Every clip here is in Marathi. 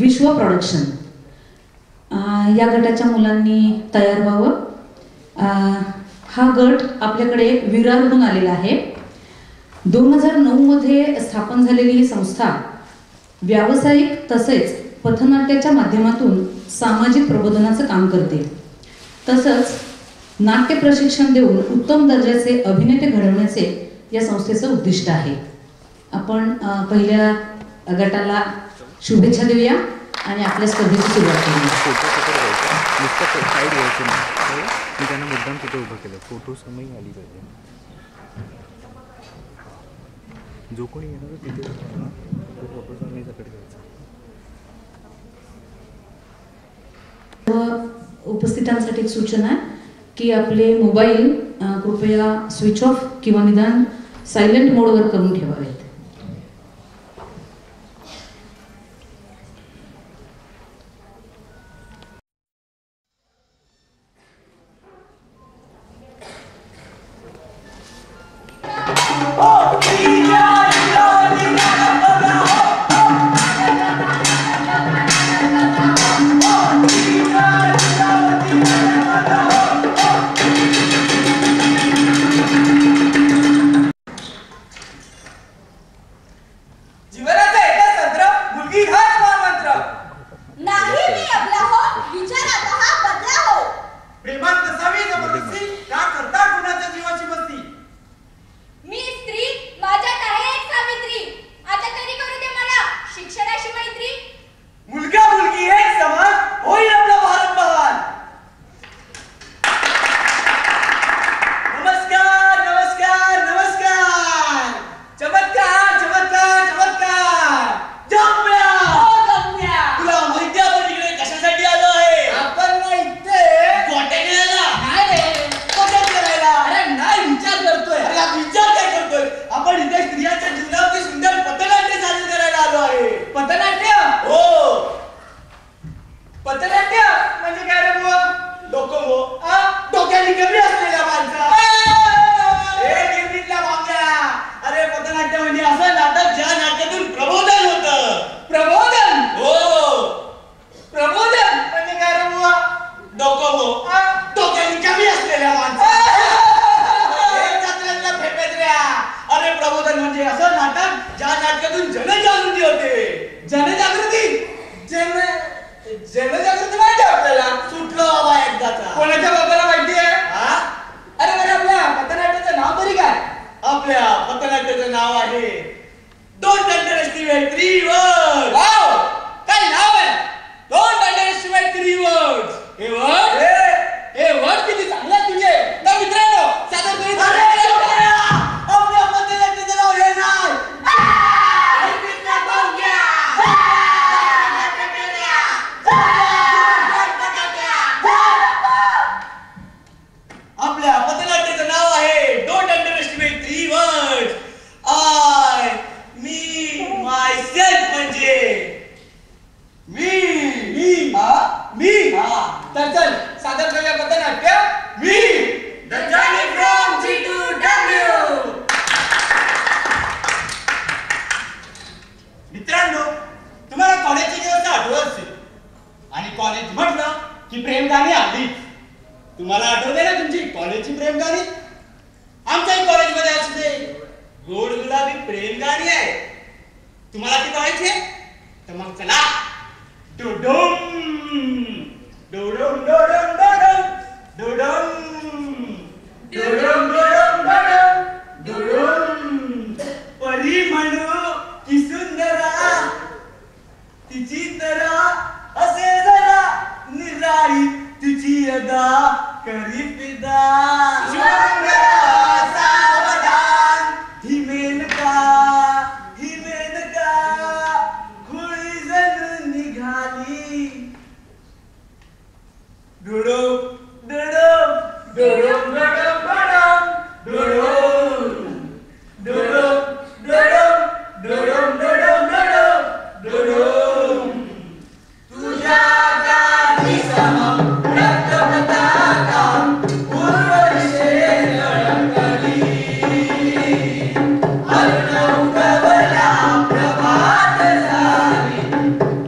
विश्व प्रोडक्शन या गटाच्या मुलांनी तयार व्हावं. हा गट आपल्याकडे विरारहून आलेला आहे. 2009 मध्ये स्थापन झालेली ही संस्था व्यावसायिक तसेच पथनाट्याच्या माध्यमातून सामाजिक प्रबोधनाचं काम करते. तसंच नाट्य प्रशिक्षण देऊन उत्तम दर्जाचे अभिनेते घडवण्याचे या संस्थेचं उद्दिष्ट आहे. आपण पहिल्या गटाला शुभेच्छा देऊया आणि आपल्या स्पर्धेची सुरुवात करूया. मी त्यांना मुद्दाम तिथे उभं केलं, फोटो समोर आली पाहिजे. जो कोणी येणार तिथे फोटो समोरकडे घ्यायचा. उपस्थितांसाठी एक सूचना आहे की आपले मोबाईल कृपया स्विच ऑफ किंवा निदान सायलेंट मोडवर करून ठेवावेत.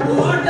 Put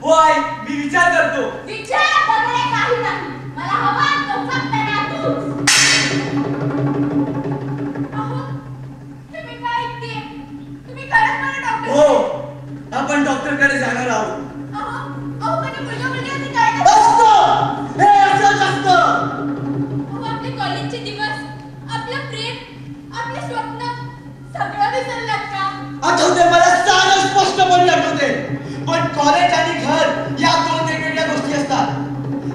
हो आई, मी विचार करतो. विचार वगैरे काही नाही. मला हवा तो फक्त नातूच. अहो, तुम्ही काय इतके? तुम्ही खरंच मला डॉक्टर? हो, आपण डॉक्टरकडे जाणार आहोत. अहो, पण मुलगा मुलगी असं काय नाही. असतं! हे असंच असतं! अहो, आपले कॉलेजचे दिवस, आपलं प्रेम, आपले स्वप्न सगळं विसरलात का? आठवते, मला सारं स्पष्टपणे आठवते. पण कॉलेज आणि घर या दोन वेगवेगळ्या गोष्टी असतात.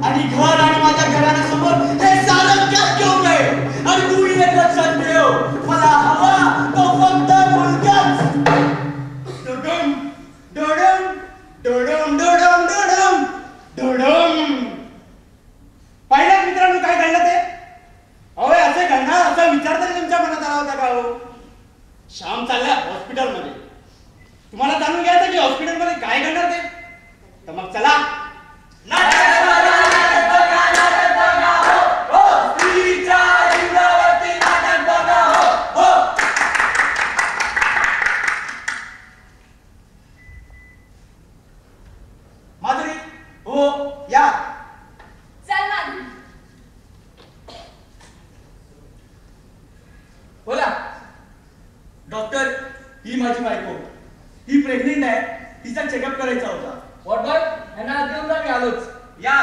आणि घर आणि माझ्या घराण्यासमोर हे सारं काय घेऊन आहे. आणि तू एक लक्षात ठेव, मला हवा तो फक्त मुलगाच. डडम डडम डडम डडम डडम डडम. पाहिलं मित्रांनो काय घडलं ते? अहो असे घडणार असा विचार तरी तुमच्या मनात आला होता का? हो, श्याम चालला हॉस्पिटलमध्ये. तुम्हाला जाणून घ्यायचं की हॉस्पिटलमध्ये काय घडणार ते? तर मग चला. माधुरी, हो या. चल माधुरी. बोला. डॉक्टर, ही माझी बायको. ही प्रेग्नेंट आहे. तिचा चेकअप करायचा होता. What boy? यांना देऊन जा, मी आलोच. या.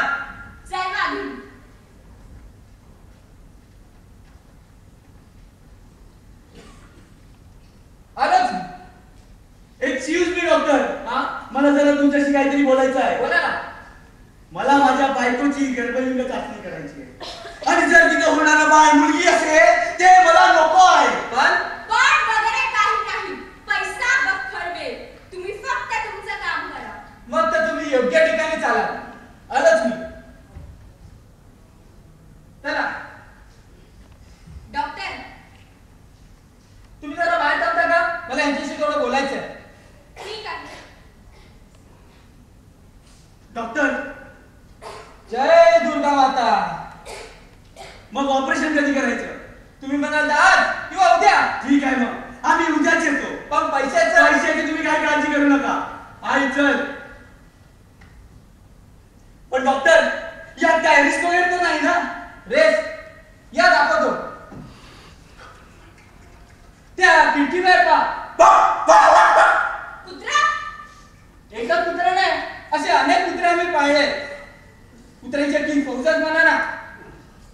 चल माधुरी. आलोच. एक्सक्यूज मी डॉक्टर, हा? मला जरा तुमच्याशी काहीतरी बोलायचं आहे. बोला ना. मला माझ्या बायकोची गर्भलिंग चाचणी करायची आहे. आणि जर तिथं होणारा बाळ मुलगी असेल ते मला नको आहे. पण पण वगैरे काही नाही. पैसा बखडवे. तुम्ही फक्त तुमचं काम करा. मग तर तुम्ही योग्य ठिकाणी चाला. आलोच मी. चला. डॉक्टर, तुम्ही जरा बाहेर थांबता का? मला यांच्याशी थोडं बोलायचं आहे. ठीक आहे. डॉक्टर, जय दुर्गा माता. मग ऑपरेशन कधी करायचं? तुम्ही म्हणाल तर आज किंवा उद्या. ठीक आहे, मग आम्ही उद्याच येतो. पण पैशाचं पैशाची तुम्ही काय काळजी करू नका. आई चल. पण डॉक्टर, यात काय रिस्क वगैरे तर नाही ना? रेस या दाखवतो. त्या खिडकीवर पहा. कुत्रा? एकच कुत्रा नाही, असे अनेक कुत्रे आम्ही पाळले. कुत्र्याच्या किंग फौजच म्हणा ना.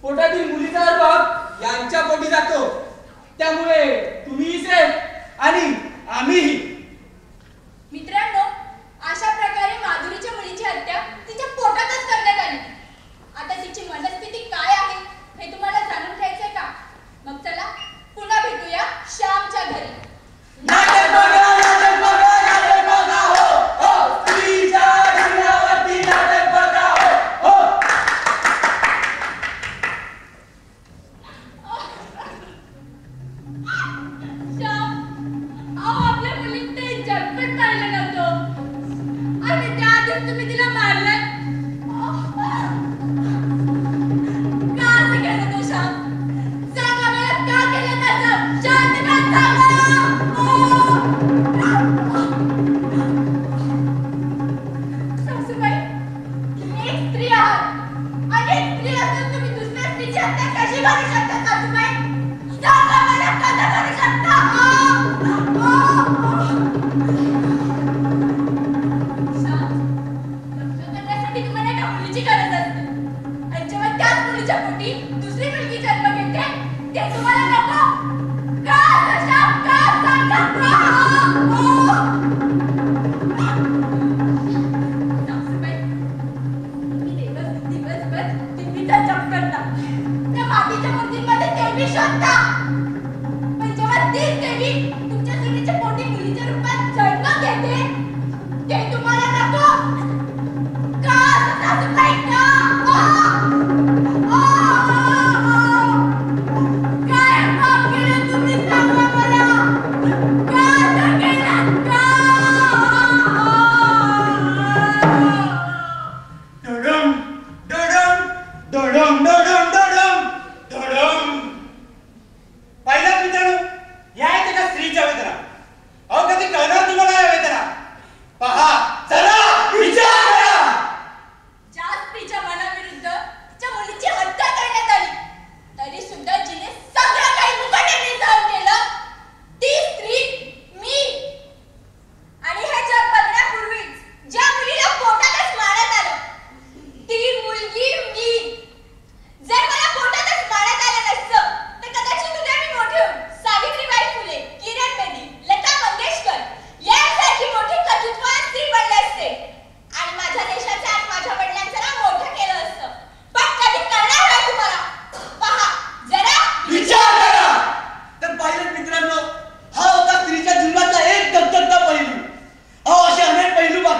पोटातील मुलीचा भाग यांच्या पोटी जातो. त्यामुळे तुम्हीही सेफ आणि आम्हीही. मित्रांनो, अशा प्रकारे माधुरीच्या मुलीची हत्या तिच्या पोटातच करण्यात आली. आता तिची मनस्थिती काय आहे हे तुम्हाला जाणून घ्यायचंय का? मग चला पुन्हा भेटूया श्यामच्या घरी. नाटक बघा, नाटक बघा, नाटक बघा. हो हो, स्त्रीच्या जीवनावरती नाटक बघा. हो हो. श्याम, अहो आपल्या मुलीत ते जन्मच पाहिलं नव्हतं आणि त्याआधीच तुम्ही तिला मारलंय. का असं केलं तो श्याम? सांगा मला, का केलं तसं? शांतपणे सांगा. सासूबाई, तुम्ही एक स्त्री आहात आणि एक स्त्री असून तुम्ही दुसऱ्या स्त्रीची हत्या कशी करू शकता सासूबाई? सांगा मला, कसं करू शकता? श्याम,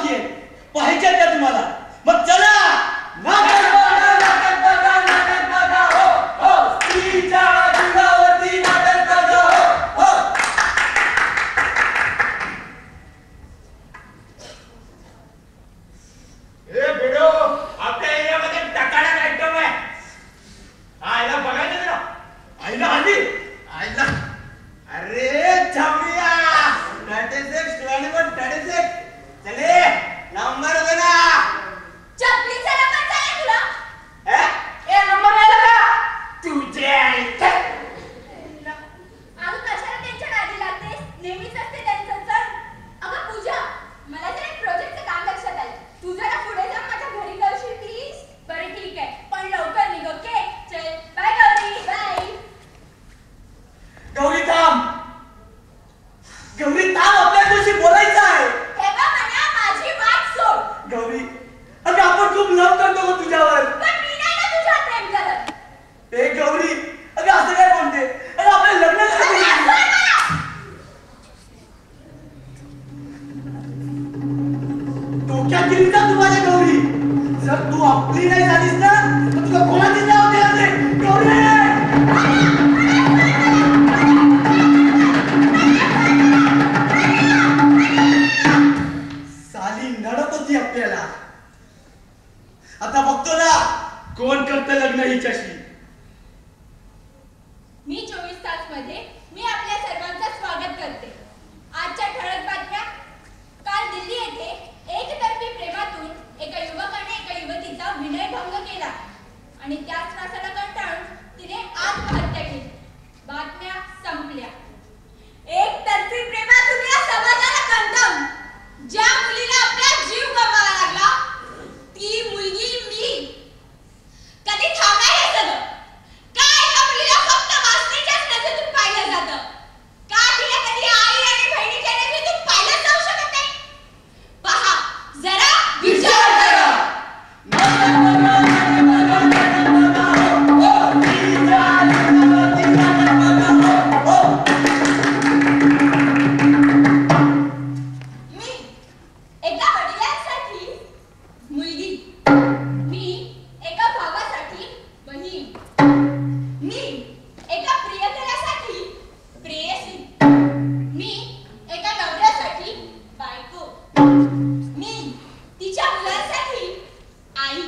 बाकी आहे, पाहिजे त्या तुम्हाला. मग चला नाटक बघा, नाटक बघा, नाटक बघा, हो हो स्त्रीच्या जीवावरती नाटक बघा, हो हो. ए बेडो, आपल्या एरियामध्ये टकाडा आयटम आहे. आयला बघायचं ना. आईला हल्ली आयला अरे छावडिया 36 21 36 चले नंबर दे ना. चपलीचा नंबर झाला तुला? ए नंबर आला का तुझे इथे. अगं कशाला त्यांच्या नादी लागतेस? नेहमीच असते त्यांचं चढ. अगं पूजा, मला जरा एक प्रोजेक्टचं काम लक्षात आलं. तू जरा पुढे जा, माझ्या घरी जाशील प्लीज. बरं ठीक आहे, पण लवकर निघ. ओके चल बाय गौरी, बाय. गौरी थांब, गौरी थांब, आपल्या तुझी बोलायचं आहे. हे बघ म्हणा, माझी वाट सोड. गौरी अगं आपण खूप लव करतो गं तुझ्यावर. पण मी नाही ना तुझ्यावर प्रेम करत. ए गौरी अगं असं काय म्हणते, अगं आपलं लग्न अरे करायचं. सोड मला. डोक्यात गेली का तू माझ्या गौरी? जर तू आपली नाही झालीस ना तर तुला कोणाची नाव देणार नाही. गौरी साली नडत होती आपल्याला. आता बघतो ना कोण करतं लग्न हिच्याशी. मी 24 तास मध्ये मी आपल्या सर्वांचं स्वागत करते. आजच्या ठळक बातम्या. काल दिल्ली येथे एकतर्फी प्रेमातून एका युवकाने एका युवतीचा विनयभंग केला आणि त्याच त्रासाला कंटाळून तिने आत्महत्या केली. बातम्या संपल्या. एकतर्फी प्रेमातून या समाजाला कंदम. ज्या मुलीला आपला जीव गमवावा लागला ती मुलगी मी. कधी थांबणार हे सगळं? का एका मुलीला फक्त वासनेच्याच नजरेतून पाहिलं जातं? का तिला कधी आई आणि बहिणीच्या नजरेतून पाहिलं जाऊ शकत नाही? पहा, जरा विचार करा. मी एका वडिलांसाठी मुलगी, मी एका भावासाठी बहीण, मी एका प्रियकरासाठी प्रेयसी, मी एका नवऱ्यासाठी बायको, मी तिच्या मुलांसाठी आई.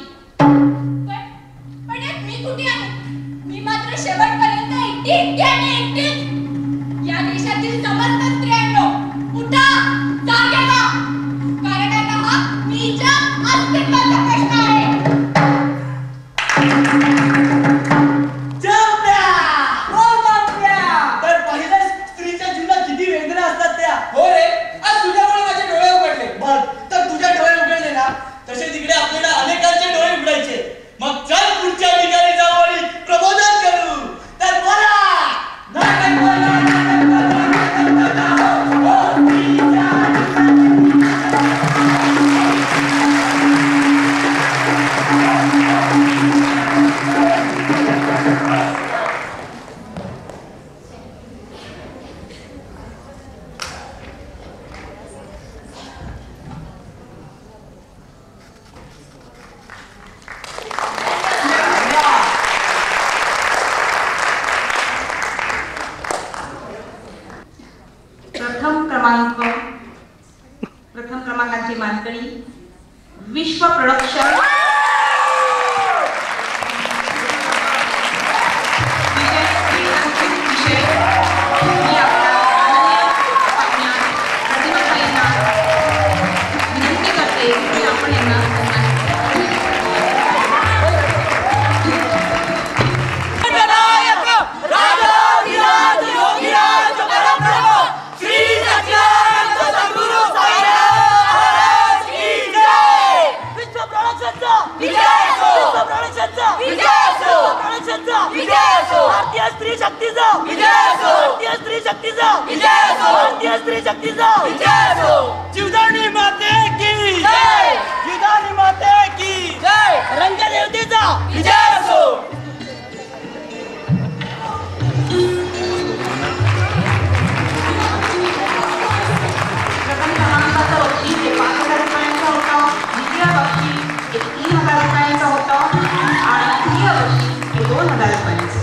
पण यात मी कुठे आहे? मी मात्र शेवटपर्यंत एकटी आणि एकटी. या देशातील समस्त स्त्रियांनो उठा, जागे व्हा. कारण आता हा मीच्या अस्तित्वाचा प्रश्न आहे. जमल्या! हो जमल्या! तर पाहिलं स्त्रीच्या जीवनात किती वेदना असतात त्या. हो रे, आज तुझ्यामुळे माझे डोळे उघडले. बघ तर तुझ्या डोळे उघडले ना तसे तिकडे आपल्याला अनेकांचे डोळे उघडायचे. मग चल पुढच्या ठिकाणी जाऊ आणि प्रबोधन करू. तर बोला नाटक बोला, नाटक बोला, नाटक बोला, हो, हो, स्त्रीच्या प्रथम क्रमांकाची मानकरी विश्व प्रोडक्शन विनंती करते की आपण यांना भारतीय स्त्री शक्तीचा विजय असो. भारतीय स्त्री शक्तीचा विजय असो. भारतीय स्त्री शक्तीचा विजय असो. जीवदानी माते की जय. जीवदानी माते की जय. रंगदेवतेचा विजय असो. प्रथम क्रमांकाचं बक्षीस 5,000 रुपयांचं पाहिजे